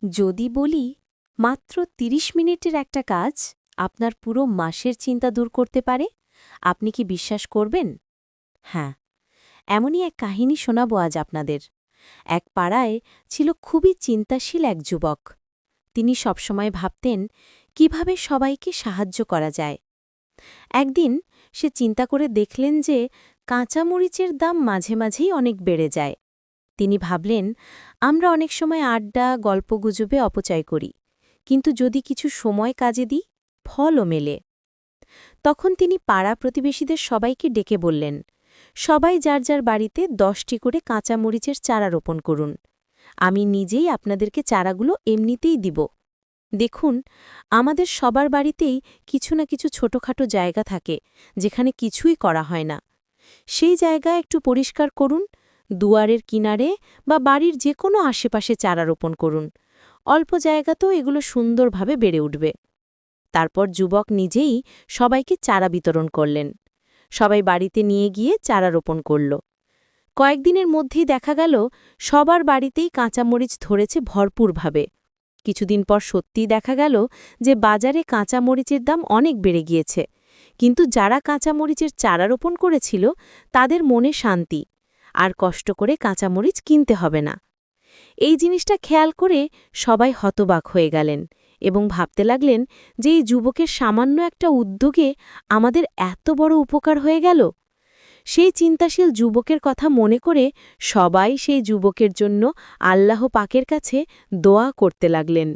যদি বলি মাত্র ৩০ মিনিটের একটা কাজ আপনার পুরো মাসের চিন্তা দূর করতে পারে, আপনি কি বিশ্বাস করবেন? হ্যাঁ, এমনই এক কাহিনী শোনাবো আজ আপনাদের। এক পাড়ায় ছিল খুবই চিন্তাশীল এক যুবক। তিনি সবসময় ভাবতেন কিভাবে সবাইকে সাহায্য করা যায়। একদিন সে চিন্তা করে দেখলেন যে কাঁচামরিচের দাম মাঝে মাঝেই অনেক বেড়ে যায়। তিনি ভাবলেন, আমরা অনেক সময় আড্ডা গল্পগুজবে অপচয় করি, কিন্তু যদি কিছু সময় কাজে দিই, ফলও মেলে। তখন তিনি পাড়া প্রতিবেশীদের সবাইকে ডেকে বললেন, সবাই যার যার বাড়িতে 10টি করে কাঁচামরিচের চারা রোপণ করুন। আমি নিজেই আপনাদেরকে চারাগুলো এমনিতেই দিব। দেখুন, আমাদের সবার বাড়িতেই কিছু না কিছু ছোটখাটো জায়গা থাকে যেখানে কিছুই করা হয় না। সেই জায়গা একটু পরিষ্কার করুন, দুয়ারের কিনারে বা বাড়ির যে কোনো আশেপাশে চারা রোপণ করুন। অল্প জায়গাতেও এগুলো সুন্দরভাবে বেড়ে উঠবে। তারপর যুবক নিজেই সবাইকে চারা বিতরণ করলেন। সবাই বাড়িতে নিয়ে গিয়ে চারা রোপণ করল। কয়েকদিনের মধ্যেই দেখা গেল সবার বাড়িতেই কাঁচামরিচ ধরেছে ভরপুরভাবে। কিছুদিন পর সত্যিই দেখা গেল যে বাজারে কাঁচামরিচের দাম অনেক বেড়ে গিয়েছে, কিন্তু যারা কাঁচামরিচের চারা রোপণ করেছিল তাদের মনে শান্তি, আর কষ্ট করে কাঁচামরিচ কিনতে হবে না। এই জিনিসটা খেয়াল করে সবাই হতবাক হয়ে গেলেন এবং ভাবতে লাগলেন যে এই যুবকের সামান্য একটা উদ্যোগে আমাদের এত বড় উপকার হয়ে গেল। সেই চিন্তাশীল যুবকের কথা মনে করে সবাই সেই যুবকের জন্য আল্লাহ পাকের কাছে দোয়া করতে লাগলেন।